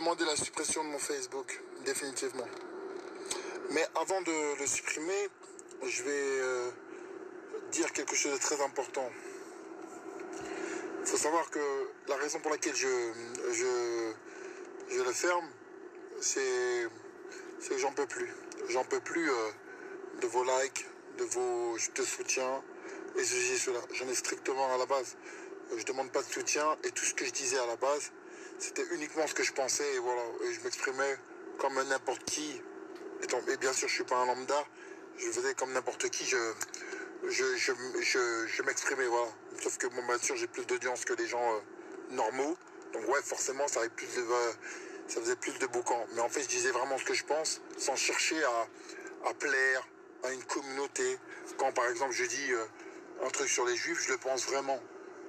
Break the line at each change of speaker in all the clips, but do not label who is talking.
demander la suppression de mon Facebook, définitivement. Mais avant de le supprimer, je vais dire quelque chose de très important. Il faut savoir que la raison pour laquelle je le ferme, c'est que j'en peux plus. J'en peux plus de vos likes, de soutien et ceci et cela. J'en ai strictement à la base. Je demande pas de soutien et tout ce que je disais à la base, c'était uniquement ce que je pensais et voilà. Et je m'exprimais comme n'importe qui. Et bien sûr, je suis pas un lambda. Je faisais comme n'importe qui. Je m'exprimais, voilà. Sauf que, bon, bien sûr, j'ai plus d'audience que les gens normaux. Donc, ouais, forcément, ça faisait plus de boucan. Mais en fait, je disais vraiment ce que je pense, sans chercher à plaire à une communauté. Quand, par exemple, je dis un truc sur les juifs, je le pense vraiment.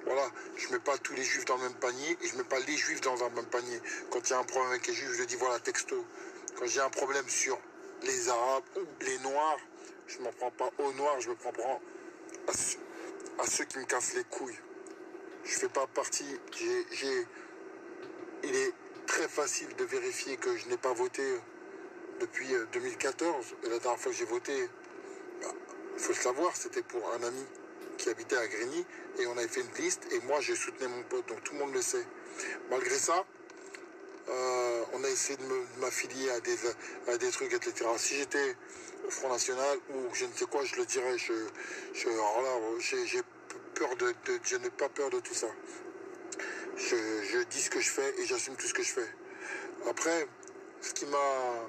Voilà, je mets pas tous les juifs dans le même panier et je mets pas les juifs dans un même panier. Quand il y a un problème avec les juifs, je le dis, voilà, texto. Quand j'ai un problème sur les arabes ou les noirs, je m'en prends pas aux noirs, je me prends à ceux qui me cassent les couilles. Je fais pas partie. Il est très facile de vérifier que je n'ai pas voté depuis 2014. Et la dernière fois que j'ai voté, il faut le savoir, c'était pour un ami qui habitait à Grigny et on avait fait une liste et moi j'ai soutenu mon pote, donc tout le monde le sait. Malgré ça, on a essayé de m'affilier à des trucs, etc. Si j'étais au Front National ou je ne sais quoi, je le dirais. Alors là, j'ai peur je n'ai pas peur de tout ça. Je dis ce que je fais et j'assume tout ce que je fais. Après, ce qui m'a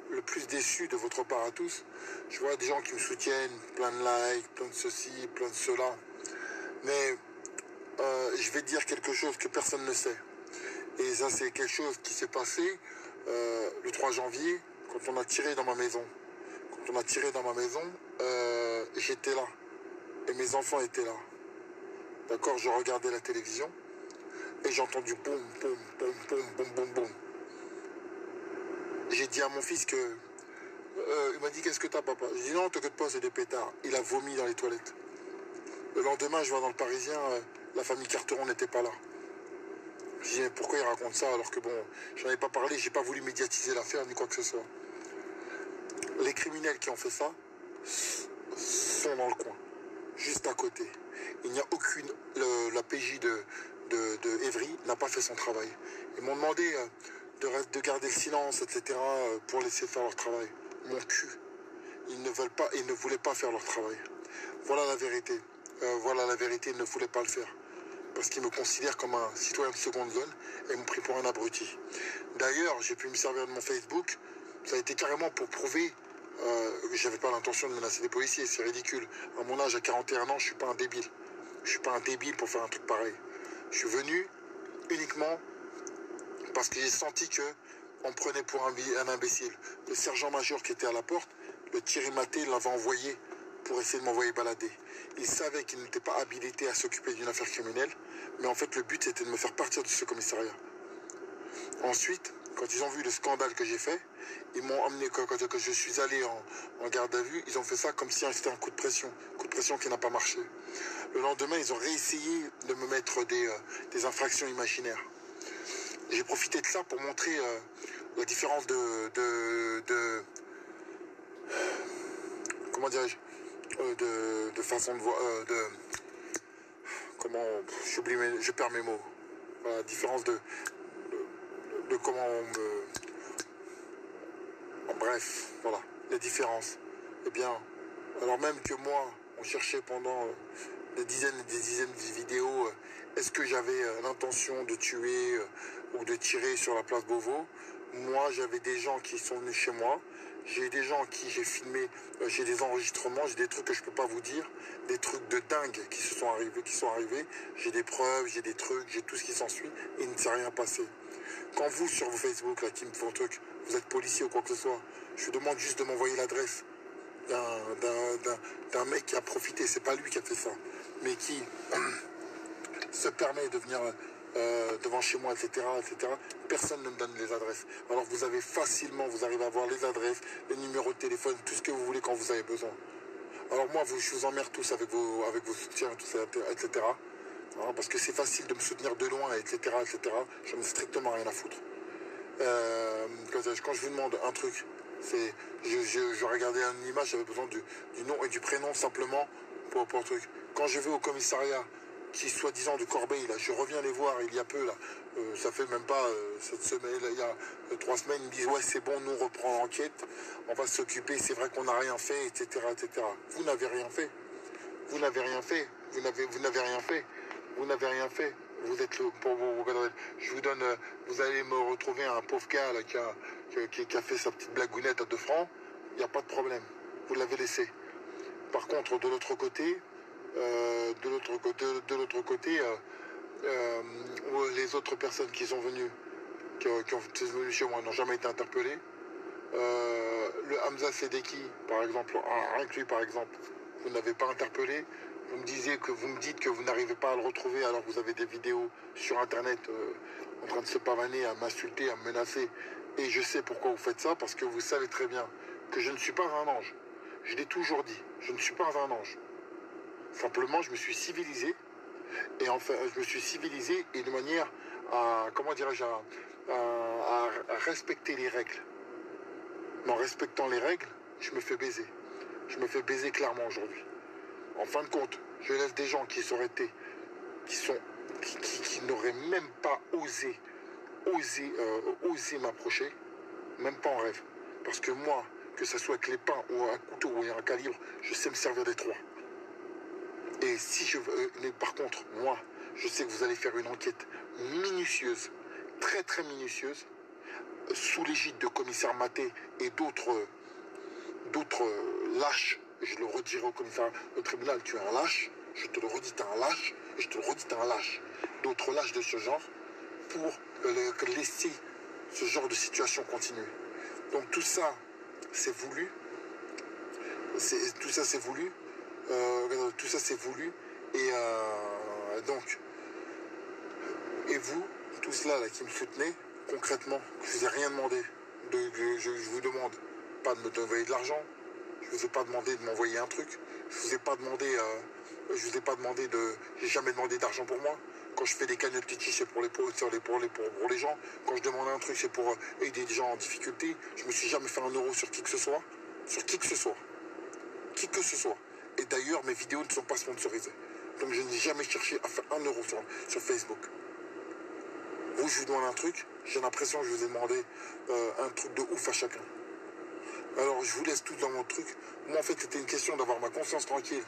le plus déçu de votre part à tous, je vois des gens qui me soutiennent, plein de likes, plein de ceci, plein de cela. Mais je vais dire quelque chose que personne ne sait. Et ça, c'est quelque chose qui s'est passé le 3 janvier, quand on a tiré dans ma maison. Quand on a tiré dans ma maison, j'étais là. Et mes enfants étaient là. D'accord, je regardais la télévision. Et j'ai entendu boum, boum, boum, boum, boum, boum, boum. J'ai dit à mon fils que... il m'a dit, qu'est-ce que t'as, papa? J'ai dit, non, t'inquiète pas, c'est des pétards. Il a vomi dans les toilettes. Le lendemain, je vois dans le Parisien, la famille Carteron n'était pas là. Je dis, mais pourquoi il raconte ça alors que bon, j'en ai pas parlé, j'ai pas voulu médiatiser l'affaire ni quoi que ce soit. Les criminels qui ont fait ça sont dans le coin, juste à côté. Il n'y a aucune... la PJ de Évry n'a pas fait son travail. Ils m'ont demandé de garder le silence, etc. pour laisser faire leur travail. Mon cul. Ils ne veulent pas, ils ne voulaient pas faire leur travail. Voilà la vérité. Voilà la vérité, ils ne voulaient pas le faire. Parce qu'ils me considèrent comme un citoyen de seconde zone et m'ont pris pour un abruti. D'ailleurs, j'ai pu me servir de mon Facebook. Ça a été carrément pour prouver que j'avais pas l'intention de menacer les policiers. C'est ridicule. À mon âge, à 41 ans, je suis pas un débile. Je suis pas un débile pour faire un truc pareil. Je suis venu uniquement parce que j'ai senti que on me prenait pour un imbécile. Le sergent-major qui était à la porte, le Thierry Maté l'avait envoyé pour essayer de m'envoyer balader. Il savait qu'il n'était pas habilité à s'occuper d'une affaire criminelle, mais en fait le but c'était de me faire partir de ce commissariat. Ensuite, quand ils ont vu le scandale que j'ai fait, ils m'ont emmené, quand je suis allé en garde à vue, ils ont fait ça comme si c'était un coup de pression qui n'a pas marché. Le lendemain, ils ont réessayé de me mettre des infractions imaginaires. J'ai profité de ça pour montrer la différence comment dirais-je, de façon de voir, comment, je perds mes mots. La différence de comment on me... Bon, bref, voilà, les différences. Eh bien, alors même que moi, on cherchait pendant des dizaines et des dizaines de vidéos, est-ce que j'avais l'intention de tuer ou de tirer sur la place Beauvau? Moi, j'avais des gens qui sont venus chez moi, j'ai des gens qui j'ai filmé, j'ai des enregistrements, j'ai des trucs que je peux pas vous dire, des trucs de dingue qui sont arrivés, j'ai des preuves, j'ai des trucs, j'ai tout ce qui s'ensuit, et il ne s'est rien passé. Quand vous, sur vos Facebook, là, qui me font un truc, vous êtes policier ou quoi que ce soit, je vous demande juste de m'envoyer l'adresse d'un mec qui a profité, c'est pas lui qui a fait ça, mais qui se permet de venir devant chez moi, etc., etc. Personne ne me donne les adresses. Alors vous avez facilement, vous arrivez à avoir les adresses, les numéros de téléphone, tout ce que vous voulez quand vous avez besoin. Alors moi, je vous emmerde tous avec vos soutiens, tout ça, etc. Alors, parce que c'est facile de me soutenir de loin, etc., etc. J'en ai strictement rien à foutre. Quand je vous demande un truc, c'est je regardais une image, j'avais besoin du nom et du prénom simplement pour le truc. Quand je vais au commissariat, qui soi-disant de Corbeil, là, je reviens les voir il y a peu, là, ça fait même pas cette semaine, là, il y a 3 semaines, ils me disent ouais c'est bon, nous on reprend l'enquête, on va s'occuper, c'est vrai qu'on n'a rien fait, etc., etc. Vous n'avez rien fait. Vous n'avez rien fait. Vous n'avez rien fait. Vous n'avez rien fait. Vous êtes le pour vous. Je vous donne. Vous allez me retrouver un pauvre gars là, qui a fait sa petite blagounette à 2 francs. Il n'y a pas de problème. Vous l'avez laissé. Par contre, de l'autre côté, les autres personnes qui sont venues, qui ont venues chez moi, n'ont jamais été interpellées. Le Hamza Sedeki, par exemple, inclus par exemple, vous n'avez pas interpellé. Vous me dites que vous n'arrivez pas à le retrouver alors que vous avez des vidéos sur internet en train de se pavaner, à m'insulter, à me menacer. Et je sais pourquoi vous faites ça, parce que vous savez très bien que je ne suis pas un ange. Je l'ai toujours dit, je ne suis pas un ange. Simplement, je me suis civilisé. Et enfin, je me suis civilisé et de manière à, comment dirais-je, à respecter les règles. Mais en respectant les règles, je me fais baiser. Je me fais baiser clairement aujourd'hui. En fin de compte, je laisse des gens qui n'auraient même pas osé m'approcher, même pas en rêve. Parce que moi, que ce soit avec les pains ou un couteau ou un calibre, je sais me servir des trois. Et si je veux, mais par contre, moi, je sais que vous allez faire une enquête minutieuse, très très minutieuse, sous l'égide de commissaire Maté et d'autres lâches. Je le redirai au commissaire, au tribunal, tu es un lâche. Je te le redis, tu es un lâche. Et je te le redis, tu es un lâche. D'autres lâches de ce genre pour laisser ce genre de situation continuer. Donc tout ça, c'est voulu. Tout ça, c'est voulu. Tout ça, c'est voulu. Et donc, et vous, tout cela là, qui me soutenez, concrètement, je ne vous ai rien demandé. Je vous demande pas de me donner de l'argent. Je vous ai pas demandé de m'envoyer un truc. Je vous ai pas demandé, j'ai jamais demandé d'argent pour moi. Quand je fais des cagnottes Litchi, c'est pour les gens. Quand je demande un truc, c'est pour aider des gens en difficulté. Je me suis jamais fait un euro sur qui que ce soit. Sur qui que ce soit. Qui que ce soit. Et d'ailleurs, mes vidéos ne sont pas sponsorisées. Donc je n'ai jamais cherché à faire un euro sur Facebook. Vous, je vous demande un truc, j'ai l'impression que je vous ai demandé un truc de ouf à chacun. Alors je vous laisse tout dans mon truc. Moi en fait c'était une question d'avoir ma conscience tranquille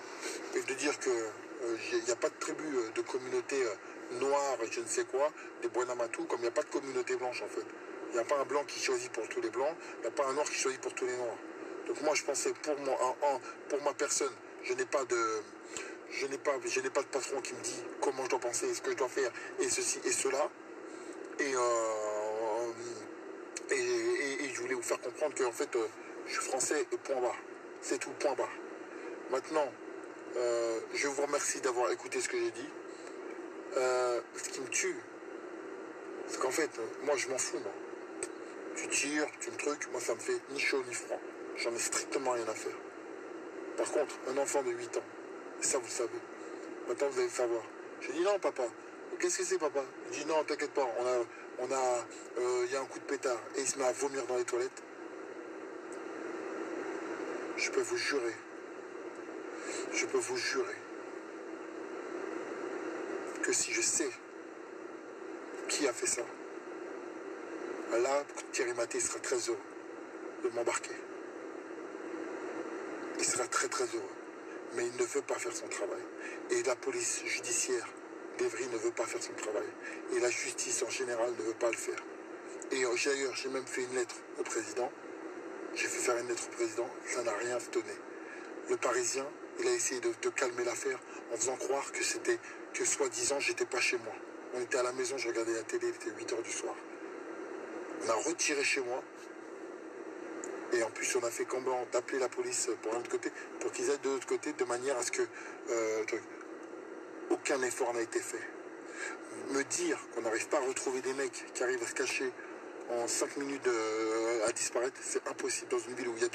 et de dire que il n'y a pas de tribu de communauté noire et je ne sais quoi, des Bouenamatou, comme il n'y a pas de communauté blanche en fait. Il n'y a pas un blanc qui choisit pour tous les blancs, il n'y a pas un noir qui choisit pour tous les noirs. Donc moi je pensais pour ma personne, je n'ai pas de patron qui me dit comment je dois penser, ce que je dois faire et ceci et cela. Et je voulais vous faire comprendre que en fait je suis français et point barre. C'est tout, point barre. Maintenant, je vous remercie d'avoir écouté ce que j'ai dit. Ce qui me tue, c'est qu'en fait, moi je m'en fous, moi. Tu tires, tu me trucs, moi ça me fait ni chaud ni froid. J'en ai strictement rien à faire. Par contre, un enfant de 8 ans, et ça vous le savez, maintenant vous allez le savoir. J'ai dit non papa, qu'est-ce que c'est papa? Il dit non, t'inquiète pas, y a un coup de pétard. Et il se met à vomir dans les toilettes. Je peux vous jurer que si je sais qui a fait ça, là, Thierry Maté sera très heureux de m'embarquer. Il sera très très heureux. Mais il ne veut pas faire son travail. Et la police judiciaire d'Evry ne veut pas faire son travail. Et la justice en général ne veut pas le faire. Et d'ailleurs, j'ai même fait une lettre au président. J'ai fait faire une lettre au président. Ça n'a rien donné. Le Parisien, il a essayé de calmer l'affaire en faisant croire que soi-disant, j'étais pas chez moi. On était à la maison, je regardais la télé, il était 8h du soir. On a retiré chez moi. Et en plus, on a fait comment d'appeler la police pour l'autre côté, pour qu'ils aillent de l'autre côté, de manière à ce que aucun effort n'a été fait. Me dire qu'on n'arrive pas à retrouver des mecs qui arrivent à se cacher en 5 minutes à disparaître, c'est impossible dans une ville où il y a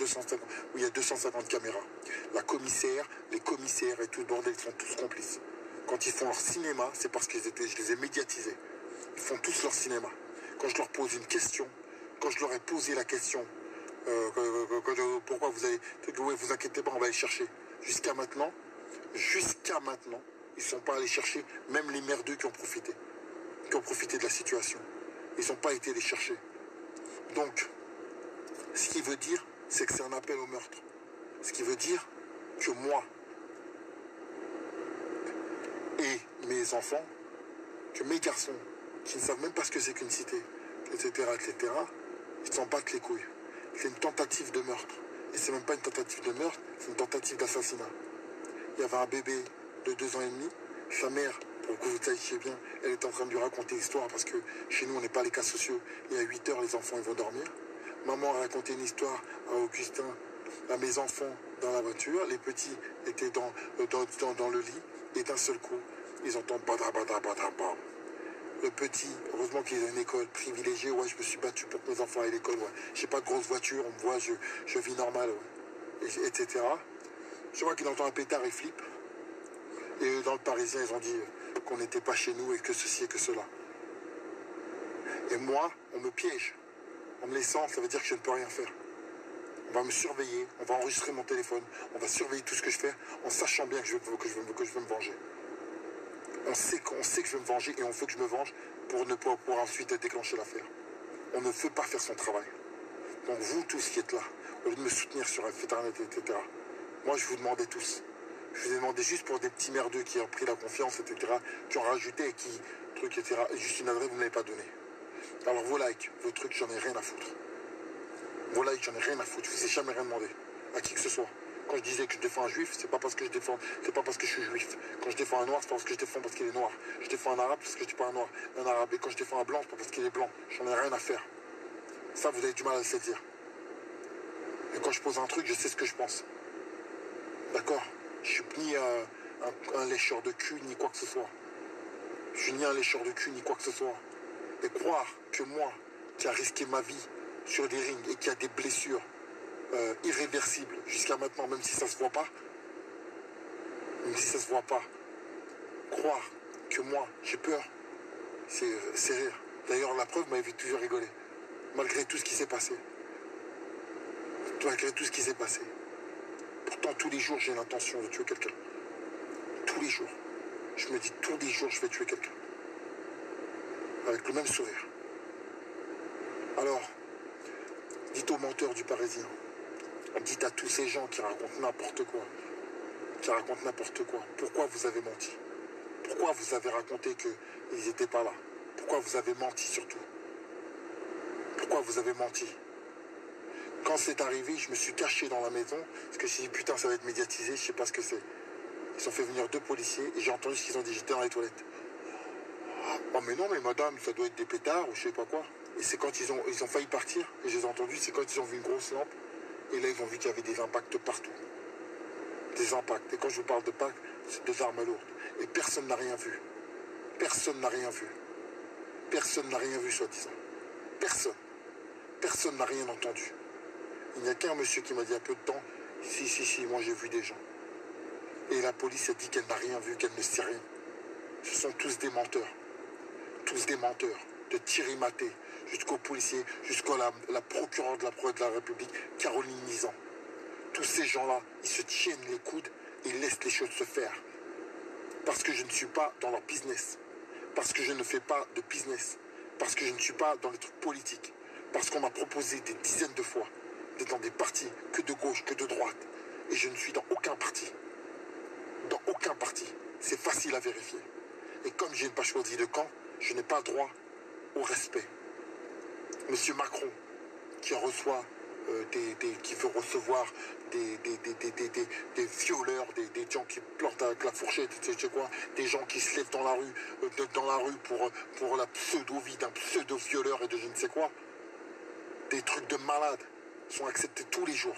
250 caméras. La commissaire, les commissaires et tout le bordel sont tous complices. Quand ils font leur cinéma, c'est parce je les ai médiatisés. Ils font tous leur cinéma. Quand je leur pose une question, quand je leur ai posé la question, pourquoi vous allez, ouais, vous inquiétez pas, on va aller chercher. Jusqu'à maintenant, ils ne sont pas allés chercher, même les merdeux qui ont profité de la situation. Ils n'ont pas été les chercher. Donc, ce qui veut dire, c'est que c'est un appel au meurtre. Ce qui veut dire que moi et mes enfants, que mes garçons, qui ne savent même pas ce que c'est qu'une cité, etc., ils s'en battent les couilles. C'est une tentative de meurtre. Et c'est même pas une tentative de meurtre, c'est une tentative d'assassinat. Il y avait un bébé de 2 ans et demi. Sa mère, pour que vous sachiez bien, elle est en train de lui raconter l'histoire parce que chez nous, on n'est pas les cas sociaux. Et à 8 heures, les enfants, ils vont dormir. Maman a raconté une histoire à Augustin, à mes enfants dans la voiture. Les petits étaient dans le lit. Et d'un seul coup, ils entendent bada bada bada bam. Le petit, heureusement qu'il a une école privilégiée. Ouais, je me suis battu pour que mes enfants aient l'école. Ouais. J'ai pas de grosse voiture, on me voit, je vis normal, ouais. Etc. Je vois qu'il entend un pétard et flippe. Et dans le Parisien, ils ont dit qu'on n'était pas chez nous et que ceci et que cela. Et moi, on me piège. En me laissant, ça veut dire que je ne peux rien faire. On va me surveiller, on va enregistrer mon téléphone, on va surveiller tout ce que je fais en sachant bien que je veux me venger. On sait que je veux me venger et on veut que je me venge pour ensuite déclencher l'affaire. On ne veut pas faire son travail. Donc vous tous qui êtes là, au lieu de me soutenir sur Internet, etc., moi je vous demandais tous. Je vous ai demandé juste pour des petits merdeux qui ont pris la confiance, etc., qui ont rajouté et qui, truc, etc., et juste une adresse, vous ne m'avez pas donné. Alors vos likes, vos trucs, j'en ai rien à foutre. Vos likes, j'en ai rien à foutre. Je vous ai jamais rien demandé. À qui que ce soit. Quand je disais que je défends un juif, c'est pas parce que je suis juif. Quand je défends un noir, c'est pas parce que je défends parce qu'il est noir. Je défends un arabe parce que je suis pas un arabe. Et quand je défends un blanc, c'est pas parce qu'il est blanc. J'en ai rien à faire. Ça, vous avez du mal à le saisir. Et quand je pose un truc, je sais ce que je pense. D'accord? Je suis ni un lécheur de cul, ni quoi que ce soit. Je suis ni un lécheur de cul, ni quoi que ce soit. Et croire que moi, qui a risqué ma vie sur des rings et qui a des blessures irréversibles jusqu'à maintenant, même si ça se voit pas, croire que moi, j'ai peur, c'est rire. D'ailleurs, la preuve m'avait vu toujours rigoler. Malgré tout ce qui s'est passé. Pourtant, tous les jours, j'ai l'intention de tuer quelqu'un. Tous les jours. Je me dis, tous les jours, je vais tuer quelqu'un. Avec le même sourire. Alors, dites aux menteurs du Parisien. Dites à tous ces gens qui racontent n'importe quoi. Pourquoi vous avez menti? Pourquoi vous avez raconté qu'ils n'étaient pas là? Pourquoi vous avez menti surtout? Pourquoi vous avez menti? Quand c'est arrivé, je me suis caché dans la maison, parce que je me suis dit, putain, ça va être médiatisé, je sais pas ce que c'est. Ils ont fait venir 2 policiers, et j'ai entendu ce qu'ils ont dit, j'étais dans les toilettes. Oh mais non, mais madame, ça doit être des pétards, ou je sais pas quoi. Et c'est quand ils ont failli partir, et je les ai entendus, c'est quand ils ont vu une grosse lampe, et là ils ont vu qu'il y avait des impacts partout. Des impacts, et quand je vous parle de packs, c'est des armes lourdes. Et personne n'a rien vu. Personne n'a rien vu. Personne n'a rien vu, soi-disant. Personne. Personne n'a rien entendu. Il n'y a qu'un monsieur qui m'a dit un peu de temps, si, moi j'ai vu des gens. Et la police a dit qu'elle n'a rien vu, qu'elle ne sait rien. Ce sont tous des menteurs. Tous des menteurs. De Thierry Maté jusqu'au policier, jusqu'à la procureure de la République, Caroline Nizan. Tous ces gens-là, ils se tiennent les coudes et ils laissent les choses se faire. Parce que je ne suis pas dans leur business. Parce que je ne fais pas de business. Parce que je ne suis pas dans les trucs politiques. Parce qu'on m'a proposé des dizaines de fois d'être dans des partis que de gauche, que de droite. Et je ne suis dans aucun parti. Dans aucun parti. C'est facile à vérifier. Et comme je n'ai pas choisi de camp, je n'ai pas droit au respect. Monsieur Macron, qui reçoit qui veut recevoir des violeurs, des gens qui plantent avec la fourchette, etc., quoi, des gens qui se lèvent dans la rue, pour la pseudo-vie d'un pseudo-violeur et de je ne sais quoi. Des trucs de malades sont acceptés tous les jours.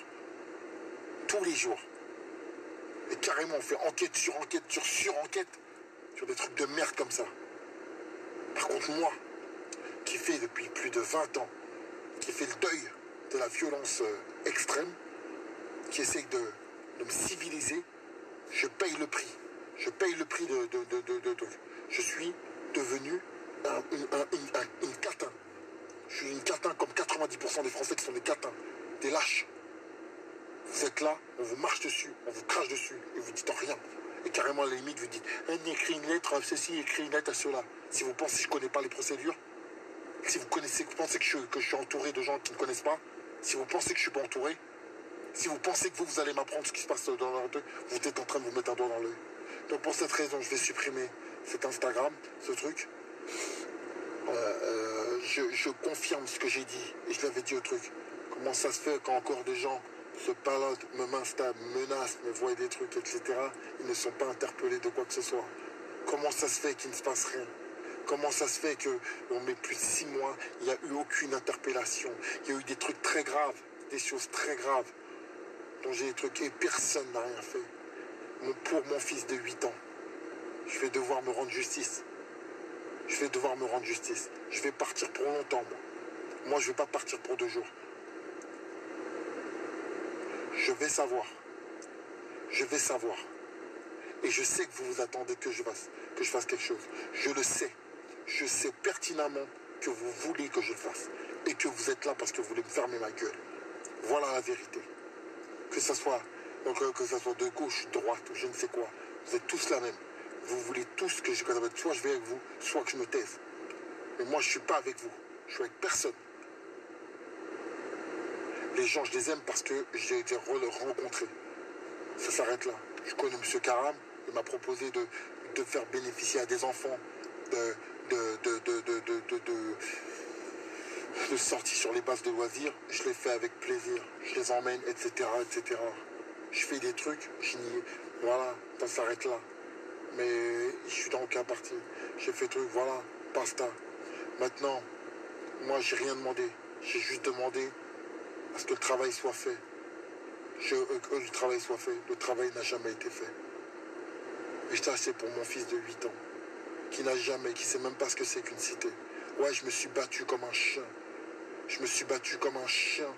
Tous les jours. Et carrément, on fait enquête sur surenquête sur des trucs de merde comme ça. Par contre, moi, qui fais depuis plus de 20 ans, qui fait le deuil de la violence extrême, qui essaye de me civiliser, je paye le prix. Je paye le prix je suis devenu une catin. Je suis une catin comme 90% des Français qui sont des catins, des lâches. Vous êtes là, on vous marche dessus, on vous crache dessus, et vous dites rien. Et carrément, à la limite, vous dites, écris une lettre à ceci, écris une lettre à cela. Si vous pensez que je ne connais pas les procédures, si vous pensez que je suis entouré de gens qui ne connaissent pas, si vous pensez que je ne suis pas entouré, si vous pensez que vous allez m'apprendre ce qui se passe dans leur truc, vous êtes en train de vous mettre un doigt dans l'œil. Donc pour cette raison, je vais supprimer cet Instagram, ce truc. Je confirme ce que j'ai dit, et je l'avais dit au truc. Comment ça se fait quand encore des gens se baladent, me menacent, me voient des trucs, etc. Ils ne sont pas interpellés de quoi que ce soit. Comment ça se fait qu'il ne se passe rien? Comment ça se fait qu'on met plus de 6 mois, il n'y a eu aucune interpellation? Il y a eu des trucs très graves, des choses très graves, dont j'ai des trucs et personne n'a rien fait. Pour mon fils de 8 ans, je vais devoir me rendre justice. Je vais devoir me rendre justice. Je vais partir pour longtemps, moi. Moi, je ne vais pas partir pour 2 jours. Je vais savoir. Je vais savoir. Et je sais que vous vous attendez que je fasse quelque chose. Je le sais. Je sais pertinemment que vous voulez que je le fasse. Et que vous êtes là parce que vous voulez me fermer ma gueule. Voilà la vérité. Que ça soit de gauche, droite, ou je ne sais quoi. Vous êtes tous la même. Vous voulez tous que soit je vais avec vous, soit que je me taise. Mais moi, je ne suis pas avec vous. Je suis avec personne. Les gens, je les aime parce que j'ai été rencontré. Ça s'arrête là. Je connais M. Karam. Il m'a proposé de faire bénéficier à des enfants de sorties sur les bases de loisirs. Je les fais avec plaisir. Je les emmène, etc., etc. Je fais des trucs. Voilà, ça s'arrête là. Mais je suis dans aucun parti. J'ai fait truc, voilà, basta. Maintenant, moi, j'ai rien demandé. J'ai juste demandé à ce que le travail soit fait. Le travail soit fait. Le travail n'a jamais été fait. Et ça, c'est pour mon fils de 8 ans, qui ne sait même pas ce que c'est qu'une cité. Ouais, je me suis battu comme un chien. Je me suis battu comme un chien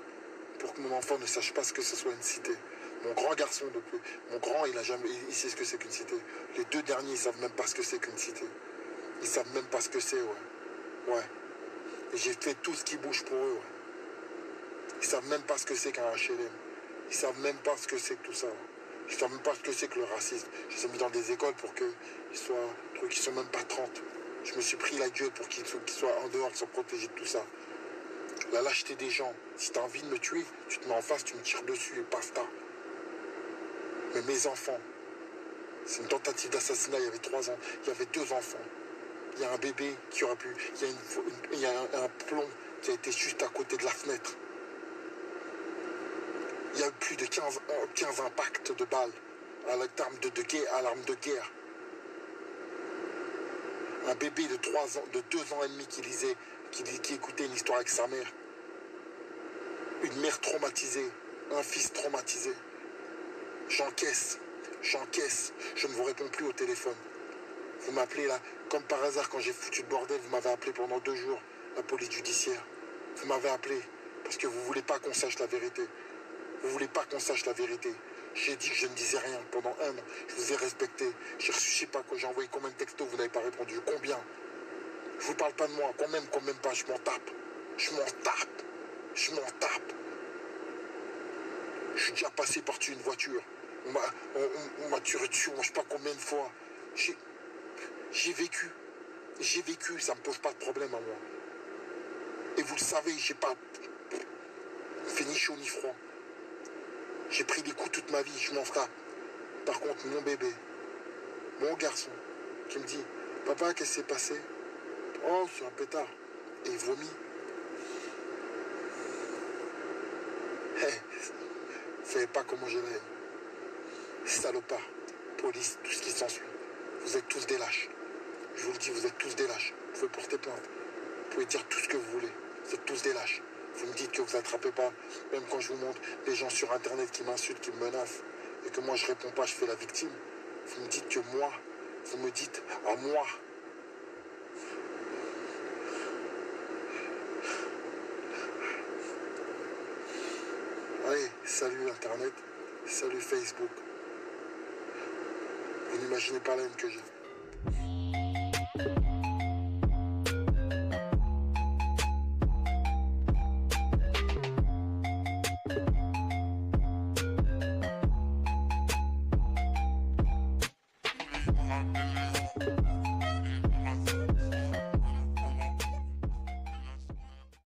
pour que mon enfant ne sache pas ce que ce soit une cité. Mon grand garçon, il sait ce que c'est qu'une cité. Les 2 derniers, ils savent même pas ce que c'est qu'une cité. Ils savent même pas ce que c'est, ouais. Ouais. Et j'ai fait tout ce qui bouge pour eux, ouais. Ils savent même pas ce que c'est qu'un HLM. Ils savent même pas ce que c'est que tout ça. Ils savent même pas ce que c'est que le racisme. Je les ai mis dans des écoles pour qu'ils sont même pas 30. Je me suis pris la gueule pour qu'ils soient en dehors, qu'ils soient protégés de tout ça. La lâcheté des gens. Si tu as envie de me tuer, tu te mets en face, tu me tires dessus et basta. Mais mes enfants, c'est une tentative d'assassinat, il y avait 3 ans, il y avait 2 enfants. Il y a un bébé qui aurait pu... Il y a un plomb qui a été juste à côté de la fenêtre. Il y a eu plus de 15 impacts de balles à l'arme de guerre. Un bébé de 2 ans et demi qui écoutait une histoire avec sa mère. Une mère traumatisée, un fils traumatisé. J'encaisse, je ne vous réponds plus au téléphone. Vous m'appelez là, comme par hasard, quand j'ai foutu le bordel, vous m'avez appelé pendant 2 jours, la police judiciaire. Vous m'avez appelé parce que vous ne voulez pas qu'on sache la vérité. Vous ne voulez pas qu'on sache la vérité. J'ai dit que je ne disais rien pendant 1 an. Je vous ai respecté. J'ai reçu, je sais pas quoi, j'ai envoyé combien de textos, vous n'avez pas répondu. Combien? Je vous parle pas de moi. Quand même pas, je m'en tape. Je m'en tape. Je suis déjà passé par-dessus une voiture. On m'a tiré dessus, moi, je sais pas combien de fois. J'ai vécu, ça me pose pas de problème à moi. Et vous le savez, j'ai pas fait ni chaud ni froid. J'ai pris des coups toute ma vie, je m'en frappe. Par contre, mon bébé, mon garçon, qui me dit, papa, qu'est-ce qui s'est passé? Oh, c'est un pétard. Et il vomit. Vous savez pas comment je l'aime. Salopard, police, tout ce qui s'ensuit. Vous êtes tous des lâches. Je vous le dis, vous êtes tous des lâches. Vous pouvez porter plainte. Vous pouvez dire tout ce que vous voulez. Vous êtes tous des lâches. Vous me dites que vous n'attrapez pas, même quand je vous montre des gens sur Internet qui m'insultent, qui me menacent, et que moi je réponds pas, je fais la victime. Vous me dites que moi, vous me dites à moi. Allez, salut Internet, salut Facebook. Vous n'imaginez pas la haine que j'ai.
up in the